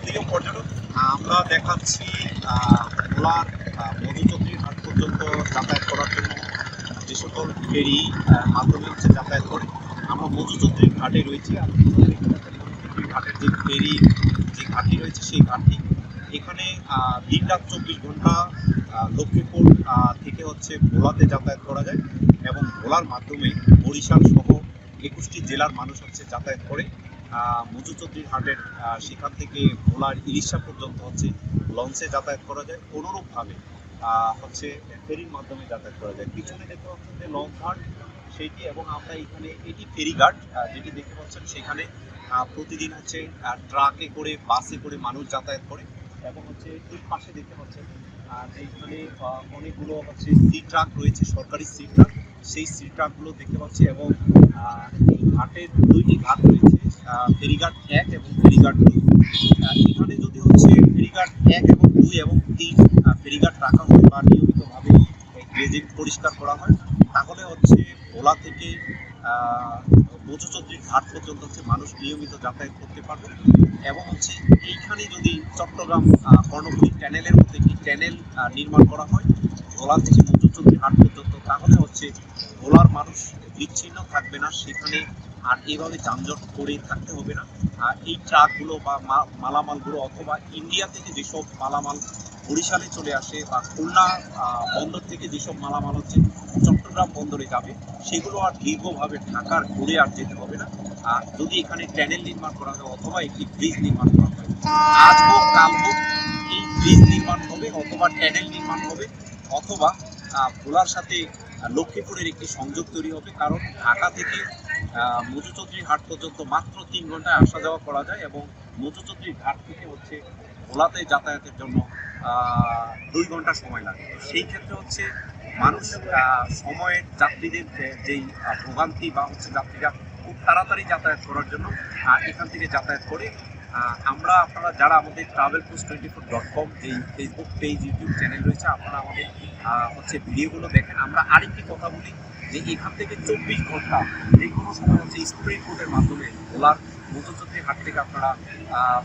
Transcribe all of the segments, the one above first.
প্রিয় পর্যটক, আমরা দেখাচ্ছি ভোলার মধুচন্দ্রী ঘাট পর্যন্ত যাতায়াত করার জন্য যে সকল ফেরি মাধ্যমে হচ্ছে যাতায়াত করে। আমরা মধুচন্দ্রী ঘাটে রয়েছি। আর মধুচন্দ্রী ঘাটের যে ফেরি যে ঘাটটি রয়েছে সেই ঘাটটি এখানে দিন রাত 24 ঘন্টা লক্ষ্মীপুর থেকে হচ্ছে ভোলাতে যাতায়াত করা যায় এবং ভোলার মাধ্যমে বরিশাল সহ 21টি জেলার মানুষ হচ্ছে যাতায়াত করে। মধুচন্দ্রী ঘাটের সেখান থেকে ভোলার ইলিশা পর্যন্ত হচ্ছে লঞ্চে যাতায়াত করা যায়। অনুরূপভাবে হচ্ছে ফেরির মাধ্যমে যাতায়াত করা যায়। পিছনে দেখতে পাচ্ছেন যে লঞ্চ ঘাট সেইটি, এবং আমরা এখানে এটি ফেরিঘাট যেটি দেখতে পাচ্ছেন সেখানে প্রতিদিন হচ্ছে ট্রাকে করে বাসে করে মানুষ যাতায়াত করে। এবং হচ্ছে এই পাশে দেখতে পাচ্ছেন এইখানে অনেকগুলো হচ্ছে সি ট্রাক রয়েছে, সরকারি সি ট্রাক। সেই সি ট্রাকগুলো দেখতে পাচ্ছি এবং এই ঘাটের দুইটি ঘাট রয়েছে, ফেরিঘাট 1 এবং ফেরিঘাট 2। এখানে যদি হচ্ছে ফেরিঘাট 1 এবং 2 এবং 3 ফেরিঘাট রাখা হয় বা নিয়মিতভাবে ড্রেজিং পরিষ্কার করা হয়, তাহলে হচ্ছে ভোলা থেকে মধুচন্দ্রী ঘাট পর্যন্ত হচ্ছে মানুষ নিয়মিত যাতায়াত করতে পারবে। এবং হচ্ছে এইখানে যদি চট্টগ্রাম কর্ণফুলী ট্যানেলের মধ্যে একটি ট্যানেল নির্মাণ করা হয় ভোলা থেকে মধুচন্দ্রী ঘাট পর্যন্ত, তাহলে হচ্ছে ভোলার মানুষ বিচ্ছিন্ন থাকবে না সেখানে, আর এভাবে যানজট করে থাকতে হবে না। এই ট্রাকগুলো বা মালামালগুলো অথবা ইন্ডিয়া থেকে যেসব মালামাল বরিশালে চলে আসে বা খুলনা বন্দর থেকে যেসব মালামাল হচ্ছে চট্টগ্রাম বন্দরে যাবে, সেগুলো আর দীর্ঘভাবে ঢাকার ঘুরে আর যেতে হবে না। আর যদি এখানে ট্যানেল নির্মাণ করা হয় অথবা একটি ব্রিজ নির্মাণ করা হয়, আজ হোক কাল হোক এই ব্রিজ নির্মাণ হবে অথবা ট্যানেল নির্মাণ হবে, অথবা ভোলার সাথে লক্ষ্মীপুরের একটি সংযোগ তৈরি হবে। কারণ ঢাকা থেকে মধুচন্দ্রী ঘাট পর্যন্ত মাত্র 3 ঘন্টায় আসা যাওয়া করা যায় এবং মধুচন্দ্রী ঘাট থেকে হচ্ছে ভোলাতে যাতায়াতের জন্য 2 ঘন্টা সময় লাগে। সেই ক্ষেত্রে হচ্ছে মানুষ সময়ের যাত্রীদের যেই ভোগান্তি বা হচ্ছে যাত্রীরা খুব তাড়াতাড়ি যাতায়াত করার জন্য এখান থেকে যাতায়াত করে। আপনারা যারা আমাদের travelpost24.com এই ফেসবুক পেজ, ইউটিউব চ্যানেল রয়েছে, আপনারা আমাদের হচ্ছে ভিডিওগুলো দেখেন। আমরা আরেকটি কথা বলি যে এখান থেকে 24 ঘন্টা যে কোনো সময় হচ্ছে স্পিড বোটের মাধ্যমে ভোলার মধুচন্দ্রী ঘাট থেকে আপনারা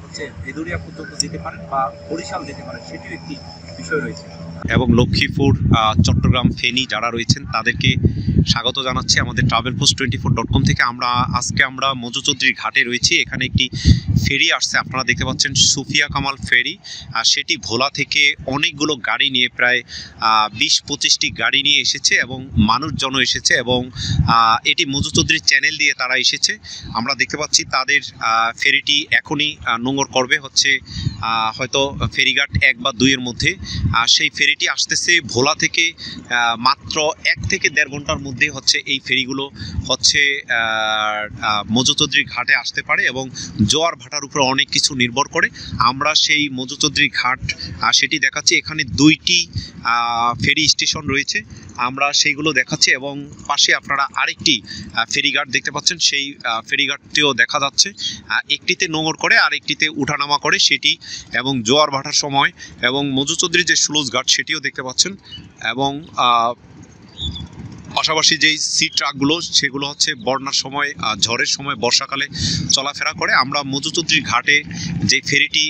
হচ্ছে ভেদুরিয়া পর্যন্ত যেতে পারেন বা বরিশাল যেতে পারেন, সেটিও একটি বিষয় রয়েছে। এবং লক্ষ্মীপুর, চট্টগ্রাম, ফেনী যারা রয়েছেন তাদেরকে স্বাগত জানাচ্ছি আমাদের travelpost24.com থেকে। আজকে আমরা মধুচন্দ্রী ঘাটে রয়েছি। এখানে একটি ফেরি আসছে, আপনারা দেখতে পাচ্ছেন সুফিয়া কামাল ফেরি। আর সেটি ভোলা থেকে অনেকগুলো গাড়ি নিয়ে, প্রায় 20-25টি গাড়ি নিয়ে এসেছে এবং মানুষজনও এসেছে এবং এটি মধুচন্দ্রী চ্যানেল দিয়ে তারা এসেছে। আমরা দেখতে পাচ্ছি তাদের ফেরিটি এখনই নোঙর করবে হচ্ছে হয়তো ফেরিঘাট 1 বা 2 এর মধ্যে। সেই ফেরিটি আসতেছে ভোলা থেকে মাত্র 1 থেকে 1.5 ঘন্টার মধ্যে হচ্ছে এই ফেরিগুলো হচ্ছে মধুচন্দ্রী ঘাটে আসতে পারে এবং জোয়ার ভাটার উপর অনেক কিছু নির্ভর করে। আমরা সেই মধুচন্দ্রী ঘাট সেটি দেখাচ্ছি। এখানে 2টি ফেরি স্টেশন রয়েছে, আমরা সেইগুলো দেখাচ্ছি এবং পাশে আপনারা আরেকটি ফেরিঘাট দেখতে পাচ্ছেন, সেই ফেরিঘাটটিও দেখা যাচ্ছে। একটিতে নোঙর করে আর একটিতে উঠানামা করে সেটি, এবং জোয়ার ভাটার সময় এবং মধুচন্দ্রী যে স্লুজ ঘাট সেটিও দেখতে পাচ্ছেন। এবং পাশাপাশি যেই সি ট্রাকগুলো সেগুলো হচ্ছে বন্যার সময়, ঝড়ের সময়, বর্ষাকালে চলাফেরা করে। আমরা মধুচন্দ্রী ঘাটে যে ফেরিটি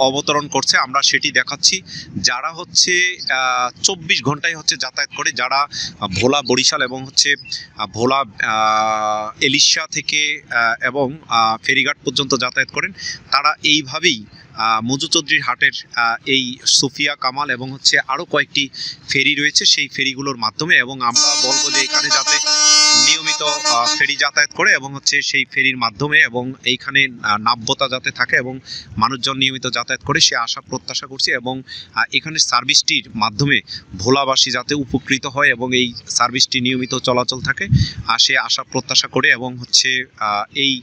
অবতরণ করছে আমরা সেটি দেখাচ্ছি। যারা হচ্ছে 24 ঘন্টায় হচ্ছে যাতায়াত করে, যারা ভোলা, বরিশাল এবং হচ্ছে ভোলা ইলিশা থেকে এবং ফেরিঘাট পর্যন্ত যাতায়াত করেন, তারা এইভাবেই মধুচন্দ্রী ঘাটের এই সুফিয়া কামাল এবং হচ্ছে আরও কয়েকটি ফেরি রয়েছে সেই ফেরিগুলোর মাধ্যমে। এবং আমরা বলবো যে এখানে যাতে নিয়মিত ফেরি যাতায়াত করে এবং হচ্ছে সেই ফেরির মাধ্যমে এবং এইখানে নাব্যতা যাতে থাকে এবং মানুষজন নিয়মিত যাতায়াত করে সে আশা প্রত্যাশা করছি। এবং এখানে সার্ভিসটির মাধ্যমে ভোলাবাসী যাতে উপকৃত হয় এবং এই সার্ভিসটি নিয়মিত চলাচল থাকে সে আশা প্রত্যাশা করে। এবং হচ্ছে এই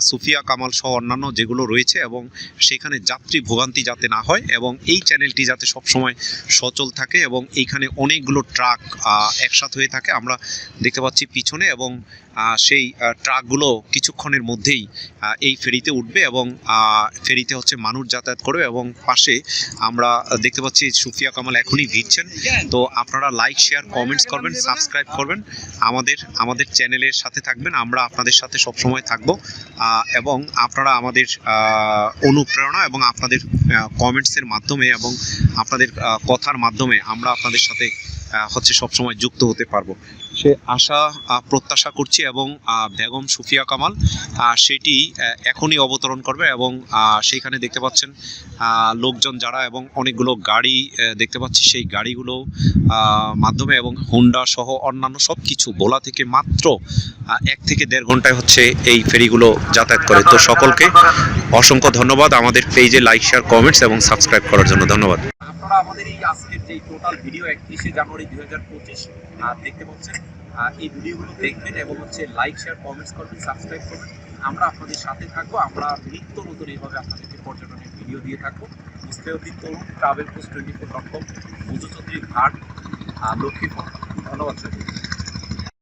সুফিয়া কামাল সহ অন্যান্য যেগুলো রয়েছে এবং সেখানে যাত্রী ভোগান্তি যাতে না হয় এবং এই চ্যানেলটি যাতে সবসময় সচল থাকে এবং এইখানে অনেকগুলো ট্রাক একসাথে হয়ে থাকে আমরা দেখতে পাচ্ছি পিছনে। এবং সেই ট্রাকগুলো কিছুক্ষণের মধ্যেই এই ফেরিতে উঠবে এবং ফেরিতে হচ্ছে মানুষ যাতায়াত করবে এবং পাশে আমরা দেখতে পাচ্ছি সুফিয়া কামাল এখনই ভিড়ছেন। তো আপনারা লাইক শেয়ার কমেন্টস করবেন, সাবস্ক্রাইব করবেন, আমাদের চ্যানেলের সাথে থাকবেন, আমরা আপনাদের সাথে সবসময় থাকব এবং আপনারা আমাদের অনুপ্রেরণা এবং আপনাদের কমেন্টসের মাধ্যমে এবং আপনাদের কথার মাধ্যমে আমরা আপনাদের সাথে হচ্ছে সবসময় যুক্ত হতে পারবো সে আশা প্রত্যাশা করছি। এবং বেগম সুফিয়া কামাল সেটি এখনই অবতরণ করবে এবং সেইখানে দেখতে পাচ্ছেন লোকজন যারা এবং অনেকগুলো গাড়ি দেখতে পাচ্ছি, সেই গাড়িগুলো মাধ্যমে এবং হোন্ডা সহ অন্যান্য সব কিছু ভোলা থেকে মাত্র 1 থেকে 1.5 ঘন্টায় হচ্ছে এই ফেরিগুলো যাতায়াত করে। তো সকলকে অসংখ্য ধন্যবাদ আমাদের পেজে লাইক শেয়ার কমেন্টস এবং সাবস্ক্রাইব করার জন্য। ধন্যবাদ। আপনারা আমাদের এই আজকের যে টোটাল ভিডিও 31শে জানুয়ারি 2025 দেখতে পাচ্ছেন, এই ভিডিওগুলো দেখবেন এবং হচ্ছে লাইক শেয়ার কমেন্টস করবেন, সাবস্ক্রাইব করবেন। আমরা আপনাদের সাথে থাকবো, আমরা নিত্য নতুন এইভাবে আপনাদেরকে পর্যটনের ভিডিও দিয়ে থাকবো। মুস্তাফিজ তরুণ ট্রাভেল পোস্ট 24.com, মধুচন্দ্রী ঘাট, লক্ষ্মীপুর। ধন্যবাদ।